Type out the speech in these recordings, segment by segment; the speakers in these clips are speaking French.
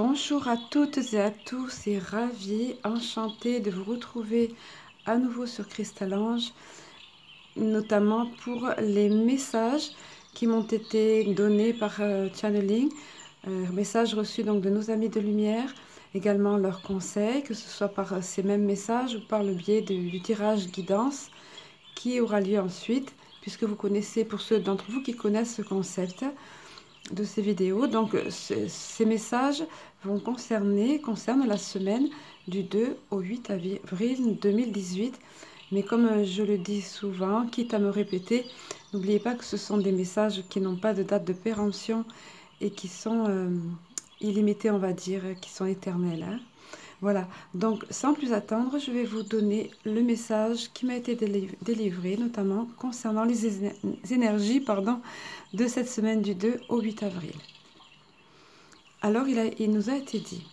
Bonjour à toutes et à tous et ravie, enchantée de vous retrouver à nouveau sur Crystalange, notamment pour les messages qui m'ont été donnés par Channeling, messages reçus donc de nos amis de lumière, également leurs conseils, que ce soit par ces mêmes messages ou par le biais du tirage guidance qui aura lieu ensuite, puisque vous connaissez, pour ceux d'entre vous qui connaissent ce concept de ces vidéos, donc ces messages concernent la semaine du 2 au 8 avril 2018. Mais comme je le dis souvent, quitte à me répéter, n'oubliez pas que ce sont des messages qui n'ont pas de date de péremption et qui sont illimités, on va dire, qui sont éternels. Hein. Voilà, donc sans plus attendre, je vais vous donner le message qui m'a été délivré, notamment concernant les énergies de cette semaine du 2 au 8 avril. Alors il nous a été dit: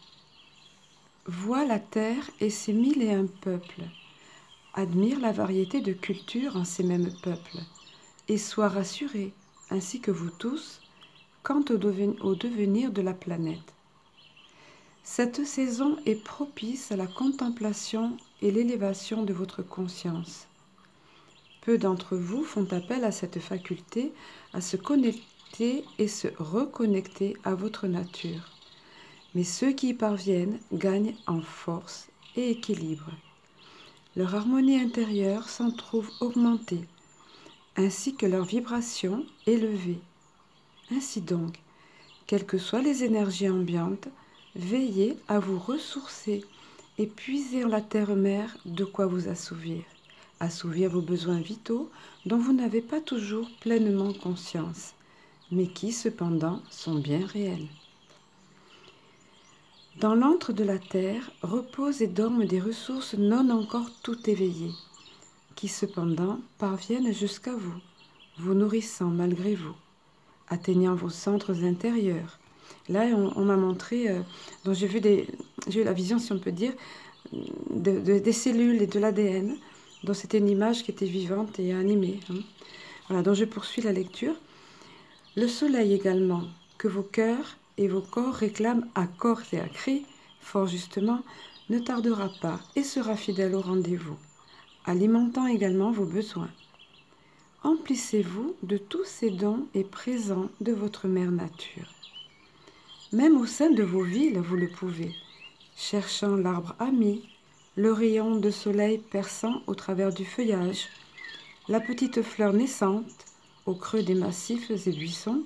vois la terre et ses 1001 peuples, admire la variété de cultures en ces mêmes peuples, et sois rassuré, ainsi que vous tous, quant au devenir de la planète. Cette saison est propice à la contemplation et l'élévation de votre conscience. Peu d'entre vous font appel à cette faculté à se connecter et se reconnecter à votre nature. Mais ceux qui y parviennent gagnent en force et équilibre. Leur harmonie intérieure s'en trouve augmentée, ainsi que leur vibration élevée. Ainsi donc, quelles que soient les énergies ambiantes, veillez à vous ressourcer et puiser en la terre-mère de quoi vous assouvir vos besoins vitaux dont vous n'avez pas toujours pleinement conscience, mais qui cependant sont bien réels. Dans l'antre de la terre reposent et dorment des ressources non encore tout éveillées, qui cependant parviennent jusqu'à vous, vous nourrissant malgré vous, atteignant vos centres intérieurs. Là, on m'a montré, donc j'ai eu la vision, si on peut dire, des cellules et de l'ADN. Donc c'était une image qui était vivante et animée. Hein. Voilà, donc je poursuis la lecture. Le soleil également, que vos cœurs et vos corps réclament à corps et à cri, fort justement, ne tardera pas et sera fidèle au rendez-vous, alimentant également vos besoins. Emplissez-vous de tous ces dons et présents de votre mère nature. Même au sein de vos villes, vous le pouvez, cherchant l'arbre ami, le rayon de soleil perçant au travers du feuillage, la petite fleur naissante au creux des massifs et buissons,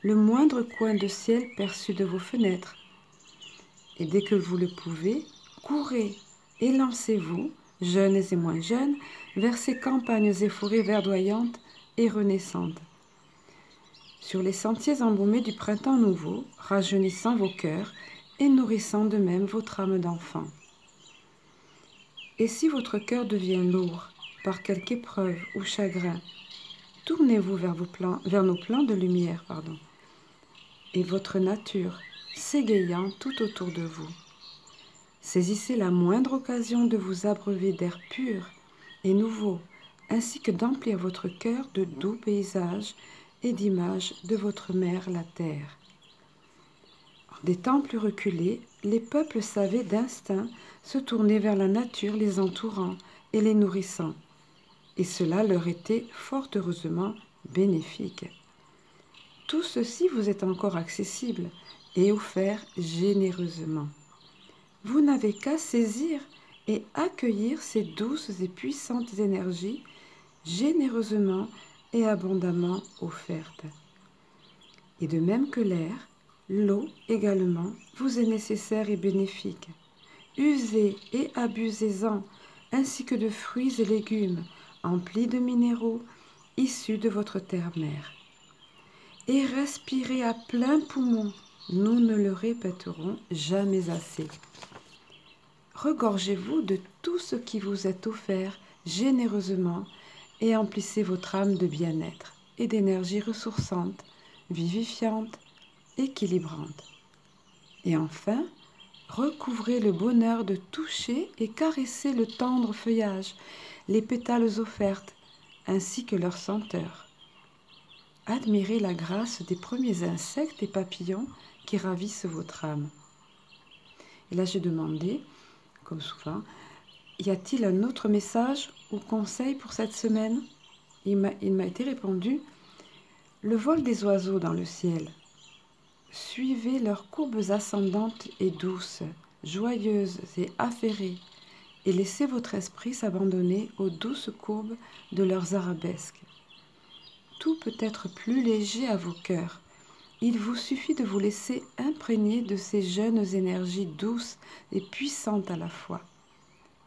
le moindre coin de ciel perçu de vos fenêtres. Et dès que vous le pouvez, courez et lancez-vous, jeunes et moins jeunes, vers ces campagnes et forêts verdoyantes et renaissantes. Sur les sentiers embaumés du printemps nouveau, rajeunissant vos cœurs et nourrissant de même votre âme d'enfant. Et si votre cœur devient lourd par quelque épreuve ou chagrin, tournez-vous vers nos plans de lumière, et votre nature s'égayant tout autour de vous. Saisissez la moindre occasion de vous abreuver d'air pur et nouveau, ainsi que d'emplir votre cœur de doux paysages et d'images de votre mère, la terre. Des temps plus reculés, les peuples savaient d'instinct se tourner vers la nature les entourant et les nourrissant, et cela leur était fort heureusement bénéfique. Tout ceci vous est encore accessible et offert généreusement. Vous n'avez qu'à saisir et accueillir ces douces et puissantes énergies généreusement et abondamment offertes. Et de même que l'air, l'eau également vous est nécessaire et bénéfique. Usez et abusez-en, ainsi que de fruits et légumes emplis de minéraux issus de votre terre-mère. Et respirez à plein poumon, nous ne le répéterons jamais assez. Regorgez-vous de tout ce qui vous est offert généreusement et emplissez votre âme de bien-être et d'énergie ressourçante, vivifiante, équilibrante. Et enfin, recouvrez le bonheur de toucher et caresser le tendre feuillage, les pétales offertes, ainsi que leur senteur. Admirez la grâce des premiers insectes et papillons qui ravissent votre âme. Et là, j'ai demandé, comme souvent, y a-t-il un autre message ou conseil pour cette semaine? Il m'a été répondu, le vol des oiseaux dans le ciel. Suivez leurs courbes ascendantes et douces, joyeuses et affairées, et laissez votre esprit s'abandonner aux douces courbes de leurs arabesques. Tout peut être plus léger à vos cœurs. Il vous suffit de vous laisser imprégner de ces jeunes énergies douces et puissantes à la fois.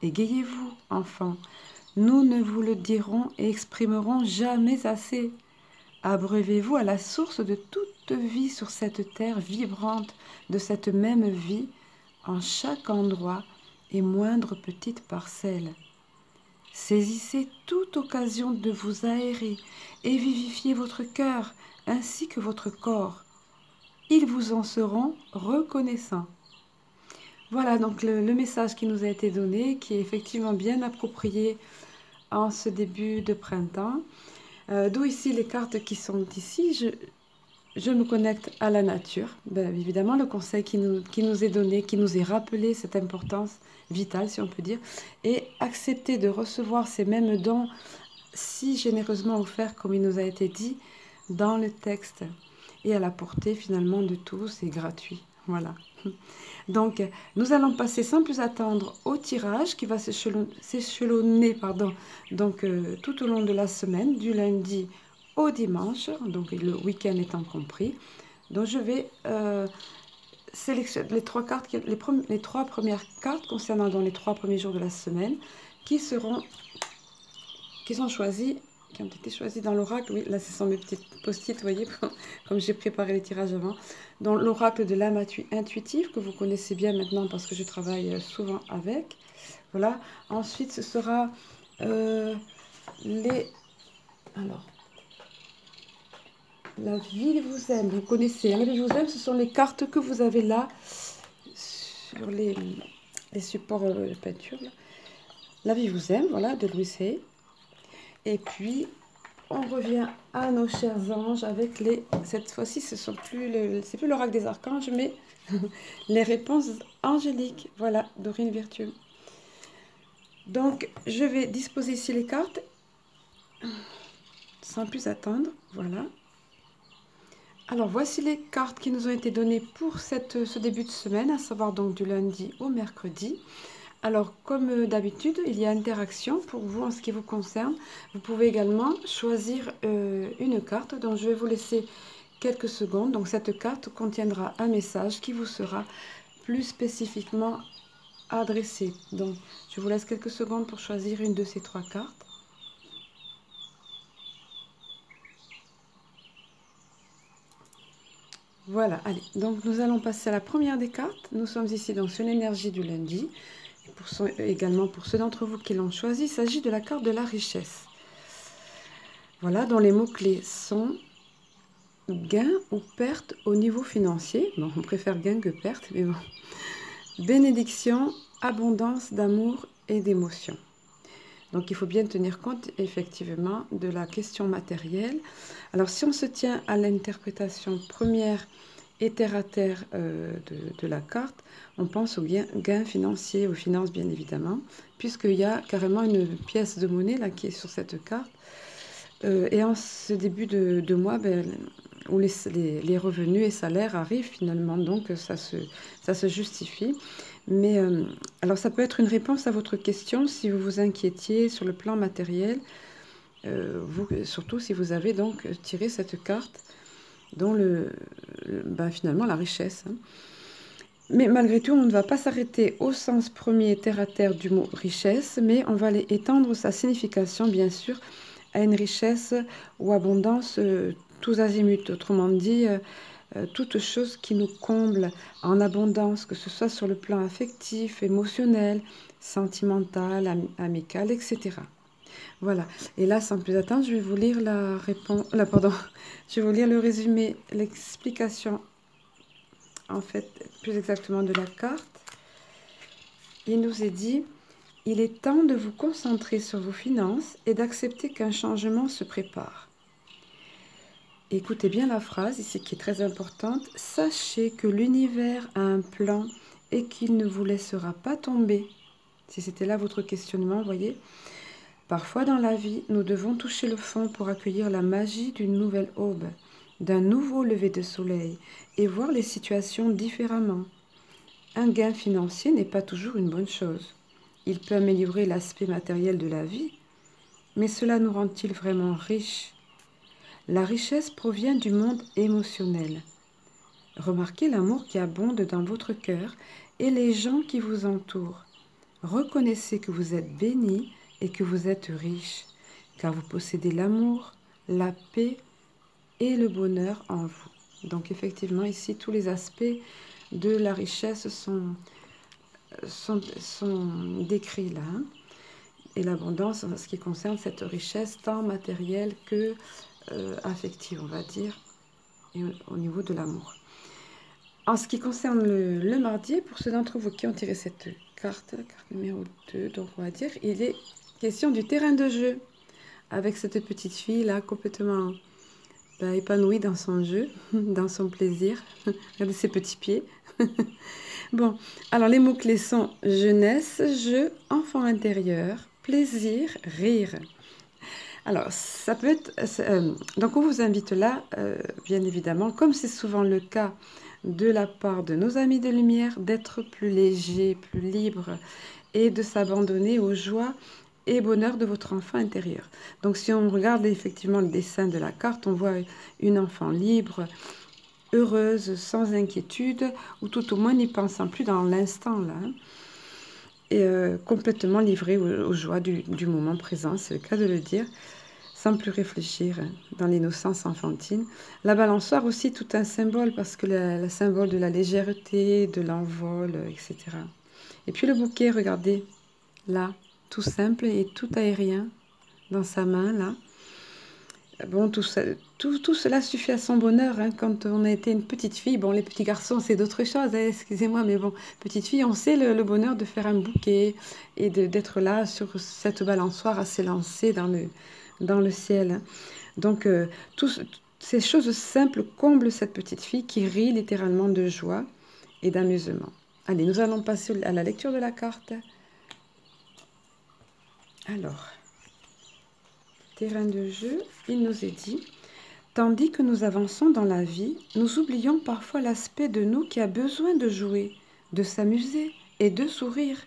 Égayez-vous, enfants, nous ne vous le dirons et exprimerons jamais assez. Abreuvez-vous à la source de toute vie sur cette terre vibrante de cette même vie, en chaque endroit et moindre petite parcelle. Saisissez toute occasion de vous aérer et vivifier votre cœur ainsi que votre corps. Ils vous en seront reconnaissants. Voilà donc le message qui nous a été donné, qui est effectivement bien approprié en ce début de printemps. D'où ici les cartes qui sont ici. Je me connecte à la nature. Bien évidemment, le conseil qui nous est donné, qui nous est rappelé, cette importance vitale, si on peut dire, et accepter de recevoir ces mêmes dons si généreusement offerts, comme il nous a été dit, dans le texte, et à la portée finalement de tous, et gratuit. Voilà. Donc, nous allons passer sans plus attendre au tirage qui va s'échelonner donc, tout au long de la semaine, du lundi au dimanche, donc le week-end étant compris. Donc je vais sélectionner les trois premières cartes concernant donc les 3 premiers jours de la semaine qui ont été choisies dans l'oracle. Oui, là ce sont mes petites post-it, vous voyez, comme j'ai préparé les tirages avant. Dans l'oracle de l'âme intuitive que vous connaissez bien maintenant parce que je travaille souvent avec. Voilà. Ensuite ce sera la vie vous aime, vous connaissez. La vie vous aime, ce sont les cartes que vous avez là sur les supports de peinture. Là. La vie vous aime, voilà, de Louis Hay. Et puis, on revient à nos chers anges avec cette fois-ci, c'est plus l'oracle des archanges, mais les réponses angéliques. Voilà, Dorine Virtue. Donc, je vais disposer ici les cartes sans plus attendre. Voilà. Alors, voici les cartes qui nous ont été données pour ce début de semaine, à savoir donc du lundi au mercredi. Alors, comme d'habitude, il y a interaction pour vous en ce qui vous concerne. Vous pouvez également choisir une carte dont je vais vous laisser quelques secondes. Donc, cette carte contiendra un message qui vous sera plus spécifiquement adressé. Donc, je vous laisse quelques secondes pour choisir une de ces 3 cartes. Voilà, allez, donc nous allons passer à la première des cartes. Nous sommes ici donc sur l'énergie du lundi. Et également pour ceux d'entre vous qui l'ont choisi, il s'agit de la carte de la richesse. Voilà, dont les mots-clés sont gain ou perte au niveau financier. Bon, on préfère gain que perte, mais bon. Bénédiction, abondance d'amour et d'émotion. Donc il faut bien tenir compte effectivement de la question matérielle. Alors si on se tient à l'interprétation première et terre à terre de la carte, on pense au gain financier, aux finances bien évidemment, puisqu'il y a carrément une pièce de monnaie là qui est sur cette carte. Et en ce début de mois, où les revenus et salaires arrivent finalement, donc ça se justifie. Mais alors ça peut être une réponse à votre question si vous vous inquiétiez sur le plan matériel, surtout si vous avez donc tiré cette carte dont finalement la richesse. Hein. Mais malgré tout, on ne va pas s'arrêter au sens premier terre à terre du mot richesse, mais on va étendre sa signification bien sûr à une richesse ou abondance tous azimuts, autrement dit toute chose qui nous comble en abondance, que ce soit sur le plan affectif, émotionnel, sentimental, amical, etc. Voilà. Et là, sans plus attendre, je vais vous lire je vais vous lire le résumé, l'explication, en fait, plus exactement de la carte. Il nous est dit, il est temps de vous concentrer sur vos finances et d'accepter qu'un changement se prépare. Écoutez bien la phrase ici qui est très importante. Sachez que l'univers a un plan et qu'il ne vous laissera pas tomber. Si c'était là votre questionnement, voyez. Parfois dans la vie, nous devons toucher le fond pour accueillir la magie d'une nouvelle aube, d'un nouveau lever de soleil et voir les situations différemment. Un gain financier n'est pas toujours une bonne chose. Il peut améliorer l'aspect matériel de la vie, mais cela nous rend-il vraiment riches? La richesse provient du monde émotionnel. Remarquez l'amour qui abonde dans votre cœur et les gens qui vous entourent. Reconnaissez que vous êtes béni et que vous êtes riche, car vous possédez l'amour, la paix et le bonheur en vous. Donc effectivement, ici, tous les aspects de la richesse sont décrits là. Et l'abondance en ce qui concerne cette richesse, tant matérielle que affective, on va dire, et au niveau de l'amour. En ce qui concerne le mardi, pour ceux d'entre vous qui ont tiré cette carte numéro 2, donc on va dire, il est question du terrain de jeu, avec cette petite fille là, complètement épanouie dans son jeu, dans son plaisir. Regardez ses petits pieds. Bon, alors les mots-clés sont jeunesse, jeu, enfant intérieur, plaisir, rire. Alors, ça peut être... donc, on vous invite là, bien évidemment, comme c'est souvent le cas de la part de nos amis de lumière, d'être plus léger, plus libre et de s'abandonner aux joies et bonheur de votre enfant intérieur. Donc, si on regarde effectivement le dessin de la carte, on voit une enfant libre, heureuse, sans inquiétude, ou tout au moins n'y pensant plus dans l'instant là, et complètement livrée aux joies du moment présent, c'est le cas de le dire, sans plus réfléchir, dans l'innocence enfantine. La balançoire aussi, tout un symbole, parce que le symbole de la légèreté, de l'envol, etc. Et puis le bouquet, regardez, là, tout simple et tout aérien, dans sa main, là. Bon, tout cela suffit à son bonheur, hein, quand on a été une petite fille. Bon, les petits garçons, c'est d'autres choses, hein, excusez-moi, mais bon, petite fille, on sait le bonheur de faire un bouquet et d'être là sur cette balançoire à s'élancer dans le ciel. Hein. Donc, toutes ces choses simples comblent cette petite fille qui rit littéralement de joie et d'amusement. Allez, nous allons passer à la lecture de la carte. Alors... terrain de jeu, il nous est dit, tandis que nous avançons dans la vie, nous oublions parfois l'aspect de nous qui a besoin de jouer, de s'amuser et de sourire.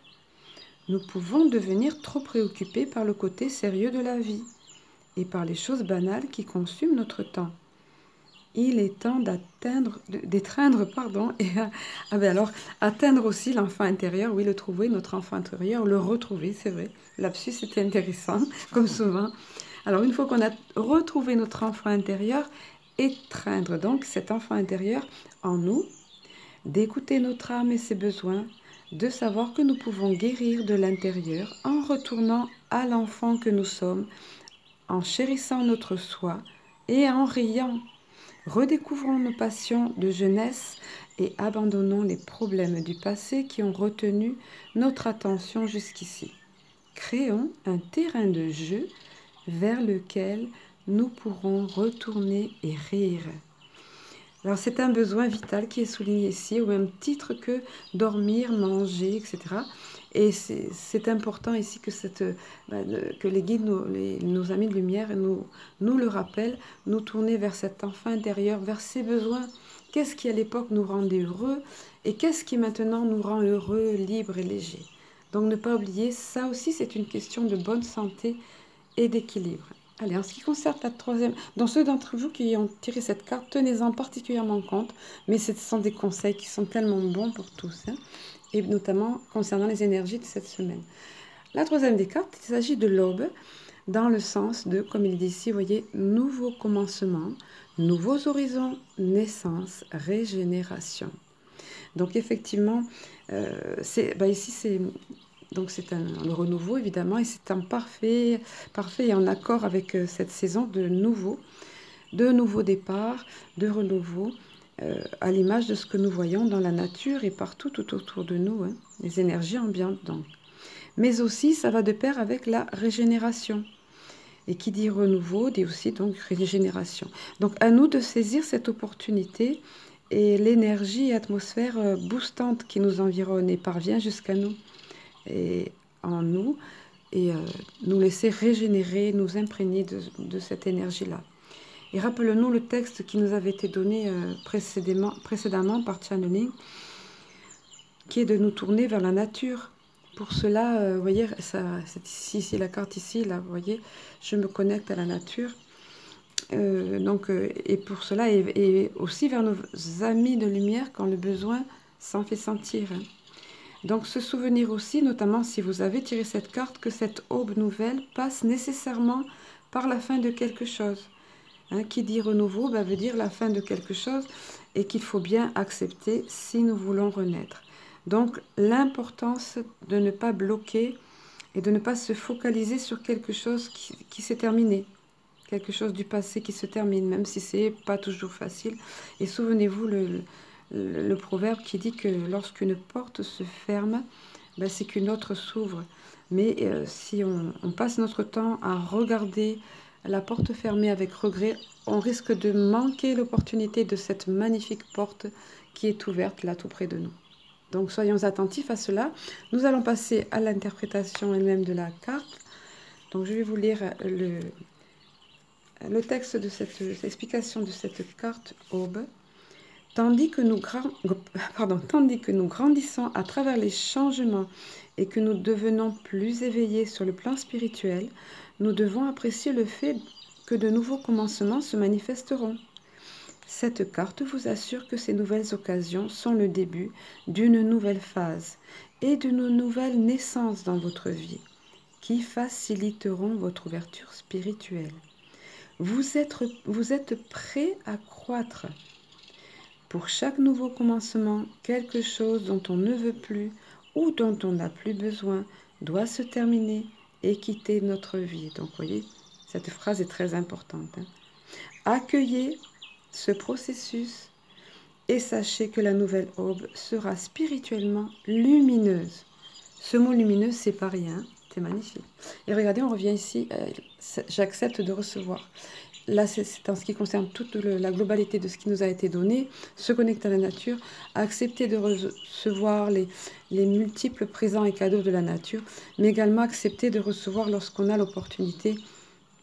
Nous pouvons devenir trop préoccupés par le côté sérieux de la vie et par les choses banales qui consument notre temps. Il est temps d'étreindre, et alors atteindre aussi l'enfant intérieur, oui, le trouver, notre enfant intérieur, le retrouver, c'est vrai. Lapsus, c'était intéressant, comme souvent. Alors, une fois qu'on a retrouvé notre enfant intérieur, étreindre donc cet enfant intérieur en nous, d'écouter notre âme et ses besoins, de savoir que nous pouvons guérir de l'intérieur en retournant à l'enfant que nous sommes, en chérissant notre soi et en riant. Redécouvrons nos passions de jeunesse et abandonnons les problèmes du passé qui ont retenu notre attention jusqu'ici. Créons un terrain de jeu vers lequel nous pourrons retourner et rire. Alors c'est un besoin vital qui est souligné ici, au même titre que dormir, manger, etc. Et c'est important ici que les guides, nos amis de lumière, nous le rappellent, nous tourner vers cet enfant intérieur, vers ses besoins. Qu'est-ce qui à l'époque nous rendait heureux et qu'est-ce qui maintenant nous rend heureux, libre et léger. Donc ne pas oublier, ça aussi c'est une question de bonne santé et d'équilibre. Allez, en ce qui concerne la troisième, dans ceux d'entre vous qui ont tiré cette carte, tenez-en particulièrement compte, mais ce sont des conseils qui sont tellement bons pour tous, hein, et notamment concernant les énergies de cette semaine. La troisième des cartes, il s'agit de l'aube, dans le sens de, comme il dit ici, vous voyez, nouveau commencement, nouveaux horizons, naissance, régénération. Donc effectivement, ici c'est... Donc c'est le renouveau évidemment et c'est un parfait et en accord avec cette saison de nouveau départ, de renouveau, à l'image de ce que nous voyons dans la nature et partout tout autour de nous, hein, les énergies ambiantes donc. Mais aussi ça va de pair avec la régénération. Et qui dit renouveau dit aussi donc régénération. Donc à nous de saisir cette opportunité et l'énergie et atmosphère boostante qui nous environne et parvient jusqu'à nous et en nous et nous laisser régénérer, nous imprégner de cette énergie-là. Et rappelons-nous le texte qui nous avait été donné précédemment par channeling, qui est de nous tourner vers la nature. Pour cela, vous voyez, c'est ici, la carte ici, là, vous voyez, je me connecte à la nature. Et pour cela, et aussi vers nos amis de lumière quand le besoin s'en fait sentir. Donc se souvenir aussi, notamment si vous avez tiré cette carte, que cette aube nouvelle passe nécessairement par la fin de quelque chose. Qui dit renouveau veut dire la fin de quelque chose et qu'il faut bien accepter si nous voulons renaître. Donc l'importance de ne pas bloquer et de ne pas se focaliser sur quelque chose qui s'est terminé. Quelque chose du passé qui se termine, même si c'est pas toujours facile. Et souvenez-vous le proverbe qui dit que lorsqu'une porte se ferme, c'est qu'une autre s'ouvre. Mais si on passe notre temps à regarder la porte fermée avec regret, on risque de manquer l'opportunité de cette magnifique porte qui est ouverte là tout près de nous. Donc soyons attentifs à cela. Nous allons passer à l'interprétation elle-même de la carte. Donc je vais vous lire le texte de cette explication de cette carte aube. Tandis que nous grandissons à travers les changements et que nous devenons plus éveillés sur le plan spirituel, nous devons apprécier le fait que de nouveaux commencements se manifesteront. Cette carte vous assure que ces nouvelles occasions sont le début d'une nouvelle phase et d'une nouvelle naissance dans votre vie, qui faciliteront votre ouverture spirituelle. Vous êtes prêt à croître. Pour chaque nouveau commencement, quelque chose dont on ne veut plus ou dont on n'a plus besoin doit se terminer et quitter notre vie. Donc, vous voyez, cette phrase est très importante. Accueillez ce processus et sachez que la nouvelle aube sera spirituellement lumineuse. Ce mot lumineuse, c'est pas rien, c'est magnifique. Et regardez, on revient ici, j'accepte de recevoir. Là, c'est en ce qui concerne toute la globalité de ce qui nous a été donné, se connecter à la nature, accepter de recevoir les multiples présents et cadeaux de la nature, mais également accepter de recevoir lorsqu'on a l'opportunité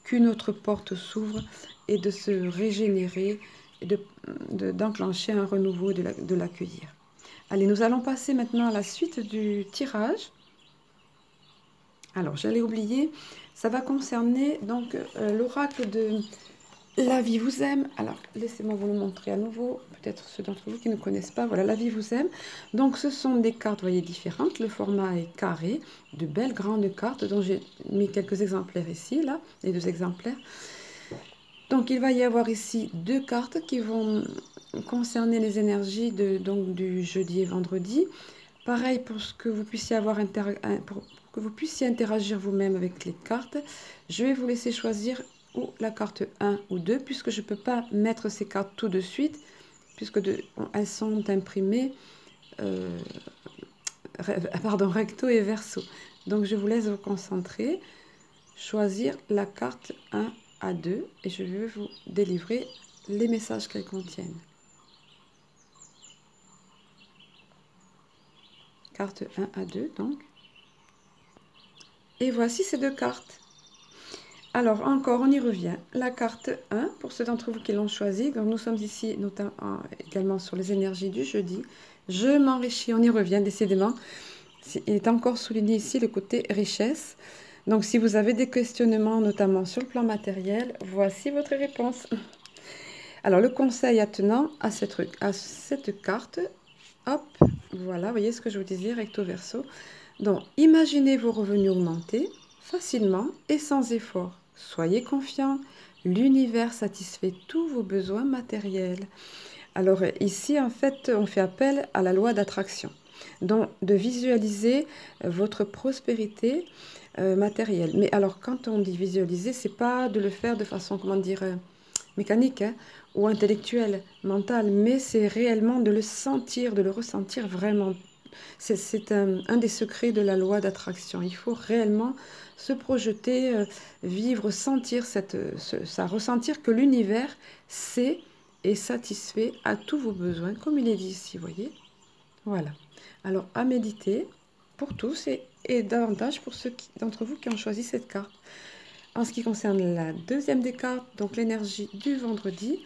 qu'une autre porte s'ouvre et de se régénérer, et d'enclencher un renouveau, de l'accueillir. Allez, nous allons passer maintenant à la suite du tirage. Alors, j'allais oublier, ça va concerner donc l'oracle de La vie vous aime. Alors, laissez-moi vous le montrer à nouveau, peut-être ceux d'entre vous qui ne connaissent pas. Voilà, La vie vous aime. Donc, ce sont des cartes, vous voyez, différentes. Le format est carré, de belles grandes cartes dont j'ai mis quelques exemplaires ici, là, les 2 exemplaires. Donc, il va y avoir ici 2 cartes qui vont concerner les énergies du jeudi et vendredi. Pareil pour ce que vous puissiez que vous puissiez interagir vous-même avec les cartes. Je vais vous laisser choisir ou la carte 1 ou 2, puisque je ne peux pas mettre ces cartes tout de suite, puisque elles sont imprimées recto et verso. Donc je vous laisse vous concentrer, choisir la carte 1 à 2 et je vais vous délivrer les messages qu'elles contiennent. Carte 1 à 2 donc. Et voici ces 2 cartes. Alors encore, on y revient. La carte 1, pour ceux d'entre vous qui l'ont choisie, donc nous sommes ici notamment également sur les énergies du jeudi. Je m'enrichis, on y revient décidément. Il est encore souligné ici le côté richesse. Donc si vous avez des questionnements, notamment sur le plan matériel, voici votre réponse. Alors le conseil attenant à cette carte, hop, voilà, vous voyez ce que je vous disais, recto verso. Donc imaginez vos revenus augmenter facilement et sans effort. Soyez confiants, l'univers satisfait tous vos besoins matériels. Alors ici, en fait, on fait appel à la loi d'attraction. Donc, de visualiser votre prospérité matérielle. Mais alors, quand on dit visualiser, c'est pas de le faire de façon, comment dire, mécanique ou intellectuelle, mentale, mais c'est réellement de le sentir, de le ressentir vraiment. C'est un des secrets de la loi d'attraction. Il faut réellement se projeter, vivre, sentir ressentir que l'univers sait et satisfait à tous vos besoins, comme il est dit ici, vous voyez. Voilà. Alors, à méditer pour tous et davantage pour ceux d'entre vous qui ont choisi cette carte. En ce qui concerne la deuxième des cartes, donc l'énergie du vendredi,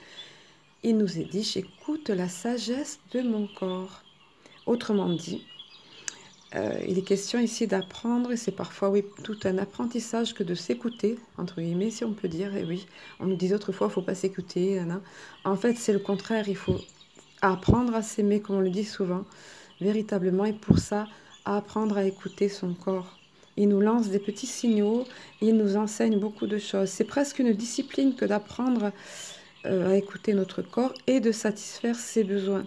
il nous est dit, j'écoute la sagesse de mon corps. Autrement dit, il est question ici d'apprendre, et c'est parfois, oui, tout un apprentissage que de s'écouter, entre guillemets, si on peut dire. Et oui, on nous disait autrefois, il ne faut pas s'écouter. En fait, c'est le contraire, il faut apprendre à s'aimer, comme on le dit souvent, véritablement, et pour ça, apprendre à écouter son corps. Il nous lance des petits signaux, il nous enseigne beaucoup de choses. C'est presque une discipline que d'apprendre à écouter notre corps et de satisfaire ses besoins.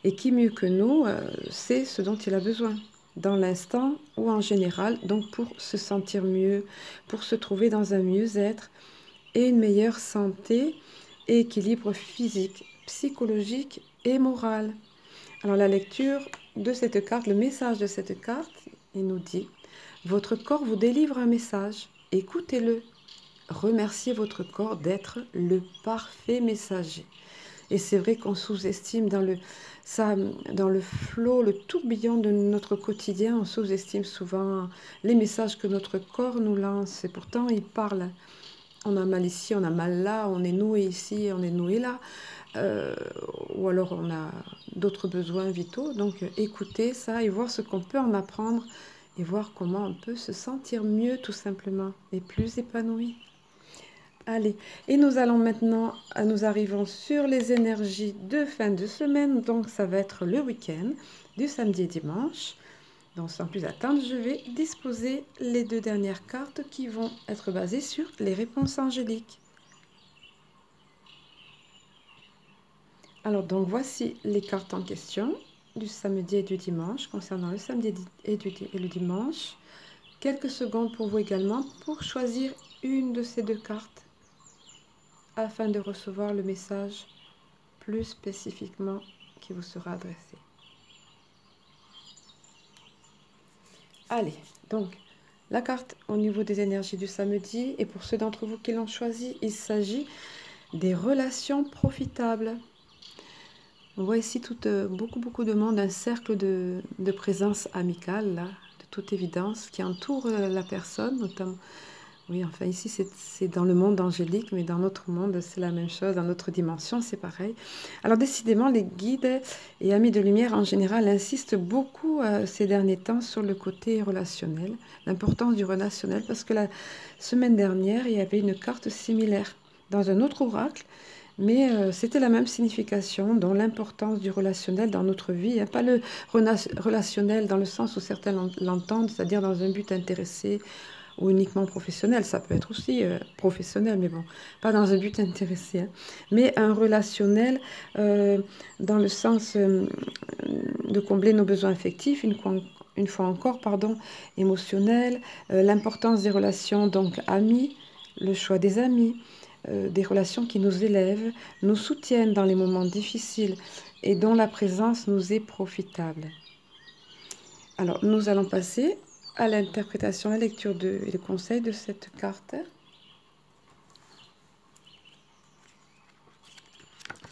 Et qui mieux que nous sait ce dont il a besoin, dans l'instant ou en général, donc pour se sentir mieux, pour se trouver dans un mieux-être et une meilleure santé et équilibre physique, psychologique et moral. Alors la lecture de cette carte, le message de cette carte, il nous dit « Votre corps vous délivre un message, écoutez-le. Remerciez votre corps d'être le parfait messager. » Et c'est vrai qu'on sous-estime dans le flot, le tourbillon de notre quotidien, on sous-estime souvent les messages que notre corps nous lance. Et pourtant, il parle. On a mal ici, on a mal là, on est noué ici, on est noué là. Ou alors on a d'autres besoins vitaux. Donc écouter ça et voir ce qu'on peut en apprendre et voir comment on peut se sentir mieux tout simplement et plus épanoui. Allez, et nous allons maintenant, nous arrivons sur les énergies de fin de semaine, donc ça va être le week-end, du samedi et dimanche. Donc sans plus attendre, je vais disposer les deux dernières cartes qui vont être basées sur les réponses angéliques. Alors donc voici les cartes en question du samedi et du dimanche, concernant le samedi et le dimanche. Quelques secondes pour vous également pour choisir une de ces deux cartes, afin de recevoir le message plus spécifiquement qui vous sera adressé. Allez, donc la carte au niveau des énergies du samedi, et pour ceux d'entre vous qui l'ont choisi, il s'agit des relations profitables. On voit ici beaucoup de monde, un cercle de présence amicale, là, de toute évidence, qui entoure la personne, notamment. Oui, enfin ici c'est dans le monde angélique, mais dans notre monde c'est la même chose, dans notre dimension c'est pareil. Alors décidément les guides et amis de lumière en général insistent beaucoup ces derniers temps sur le côté relationnel, l'importance du relationnel, parce que la semaine dernière il y avait une carte similaire dans un autre oracle, mais c'était la même signification, dont l'importance du relationnel dans notre vie, pas le relationnel dans le sens où certains l'entendent, c'est-à-dire dans un but intéressé, ou uniquement professionnel, ça peut être aussi professionnel, mais bon, pas dans un but intéressé, hein. Mais un relationnel dans le sens de combler nos besoins affectifs, une fois encore, émotionnels, l'importance des relations, donc amis, le choix des amis, des relations qui nous élèvent, nous soutiennent dans les moments difficiles et dont la présence nous est profitable. Alors, nous allons passer à l'interprétation, la lecture et le conseil de cette carte.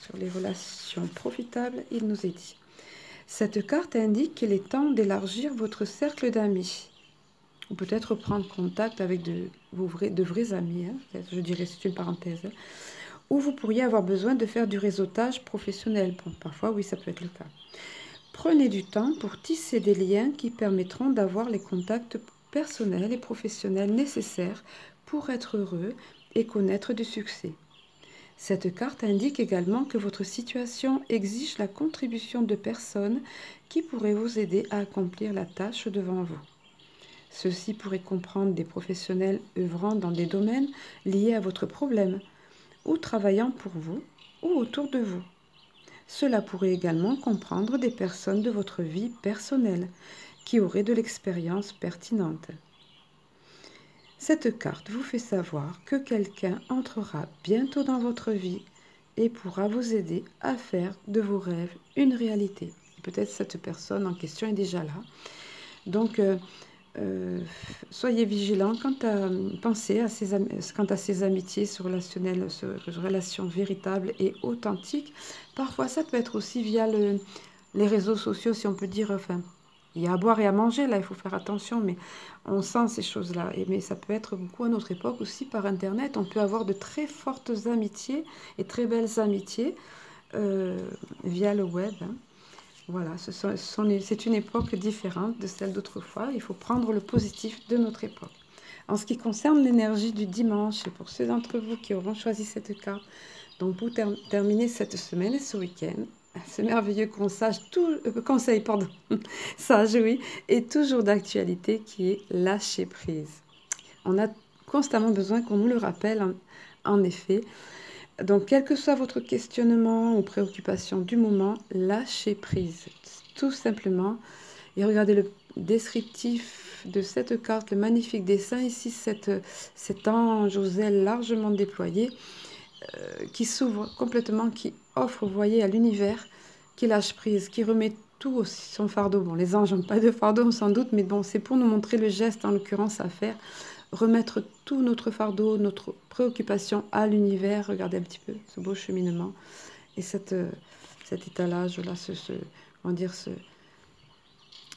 Sur les relations profitables, il nous est dit. Cette carte indique qu'il est temps d'élargir votre cercle d'amis. Ou peut-être prendre contact avec de vrais amis, hein, je dirais, c'est une parenthèse. Hein, ou vous pourriez avoir besoin de faire du réseautage professionnel. Bon, parfois, oui, ça peut être le cas. Prenez du temps pour tisser des liens qui permettront d'avoir les contacts personnels et professionnels nécessaires pour être heureux et connaître du succès. Cette carte indique également que votre situation exige la contribution de personnes qui pourraient vous aider à accomplir la tâche devant vous. Ceux-ci pourraient comprendre des professionnels œuvrant dans des domaines liés à votre problème ou travaillant pour vous ou autour de vous. Cela pourrait également comprendre des personnes de votre vie personnelle qui auraient de l'expérience pertinente. Cette carte vous fait savoir que quelqu'un entrera bientôt dans votre vie et pourra vous aider à faire de vos rêves une réalité. Peut-être cette personne en question est déjà là. Donc, Soyez vigilants pensez quant à ces amitiés relationnelles, relations véritables et authentiques. Parfois, ça peut être aussi via les réseaux sociaux, si on peut dire. Enfin, il y a à boire et à manger, là, il faut faire attention, mais on sent ces choses-là. Mais ça peut être beaucoup à notre époque aussi par Internet. On peut avoir de très fortes amitiés et très belles amitiés via le web. Hein. Voilà, c'est une époque différente de celle d'autrefois. Il faut prendre le positif de notre époque. En ce qui concerne l'énergie du dimanche, et pour ceux d'entre vous qui auront choisi cette carte, donc pour terminer cette semaine et ce week-end, ce merveilleux conseil, sage, oui, est toujours d'actualité qui est lâcher prise. On a constamment besoin qu'on nous le rappelle, en effet. Donc, quel que soit votre questionnement ou préoccupation du moment, lâchez prise, tout simplement. Et regardez le descriptif de cette carte, le magnifique dessin ici, cet ange aux ailes largement déployées, qui s'ouvre complètement, qui offre, vous voyez, à l'univers, qui lâche prise, qui remet tout aussi son fardeau. Bon, les anges n'ont pas de fardeau, sans doute, mais bon, c'est pour nous montrer le geste, en l'occurrence, à faire. Remettre tout notre fardeau, notre préoccupation à l'univers. Regardez un petit peu ce beau cheminement et cet étalage-là,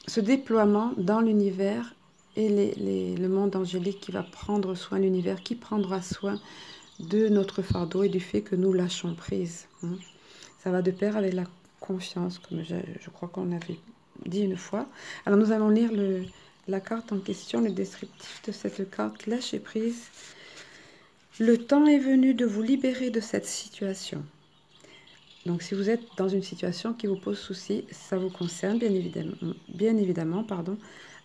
ce déploiement dans l'univers et le monde angélique qui va prendre soin de l'univers, qui prendra soin de notre fardeau et du fait que nous lâchons prise. Hein. Ça va de pair avec la confiance, comme je crois qu'on avait dit une fois. Alors nous allons lire la carte en question, le descriptif de cette carte, lâcher prise. Le temps est venu de vous libérer de cette situation. Donc si vous êtes dans une situation qui vous pose souci, ça vous concerne bien évidemment,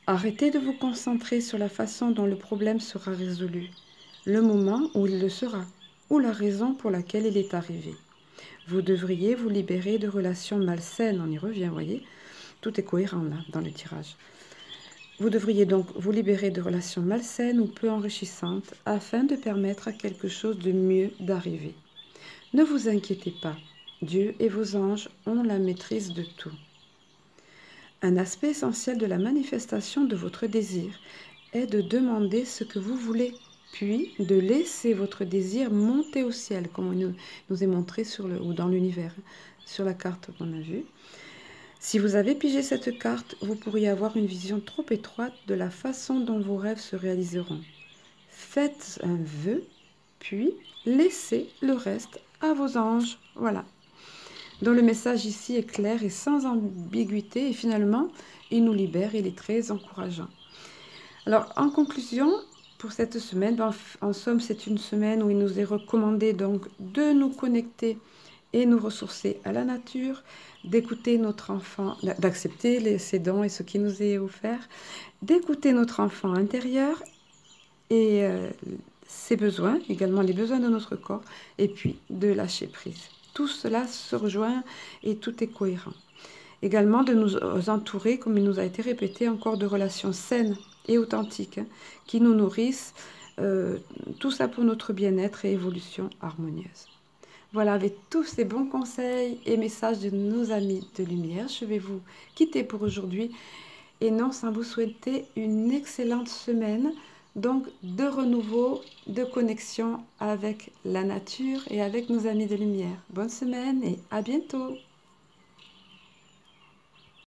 arrêtez de vous concentrer sur la façon dont le problème sera résolu, le moment où il le sera, ou la raison pour laquelle il est arrivé. Vous devriez vous libérer de relations malsaines, on y revient, voyez, tout est cohérent là dans le tirage. Vous devriez donc vous libérer de relations malsaines ou peu enrichissantes afin de permettre à quelque chose de mieux d'arriver. Ne vous inquiétez pas, Dieu et vos anges ont la maîtrise de tout. Un aspect essentiel de la manifestation de votre désir est de demander ce que vous voulez, puis de laisser votre désir monter au ciel, comme il nous est montré ou dans l'univers, sur la carte qu'on a vue. Si vous avez pigé cette carte, vous pourriez avoir une vision trop étroite de la façon dont vos rêves se réaliseront. Faites un vœu, puis laissez le reste à vos anges. Voilà. Donc le message ici est clair et sans ambiguïté, et finalement, il nous libère et il est très encourageant. Alors, en conclusion, pour cette semaine, en somme, c'est une semaine où il nous est recommandé donc de nous connecter et nous ressourcer à la nature, d'écouter notre enfant, d'accepter ses dons et ce qui nous est offert, d'écouter notre enfant intérieur et ses besoins, également les besoins de notre corps, et puis de lâcher prise. Tout cela se rejoint et tout est cohérent. Également de nous entourer, comme il nous a été répété, encore de relations saines et authentiques, qui nous nourrissent, tout ça pour notre bien-être et évolution harmonieuse. Voilà, avec tous ces bons conseils et messages de nos amis de lumière, je vais vous quitter pour aujourd'hui et non sans vous souhaiter une excellente semaine, donc de renouveau, de connexion avec la nature et avec nos amis de lumière. Bonne semaine et à bientôt!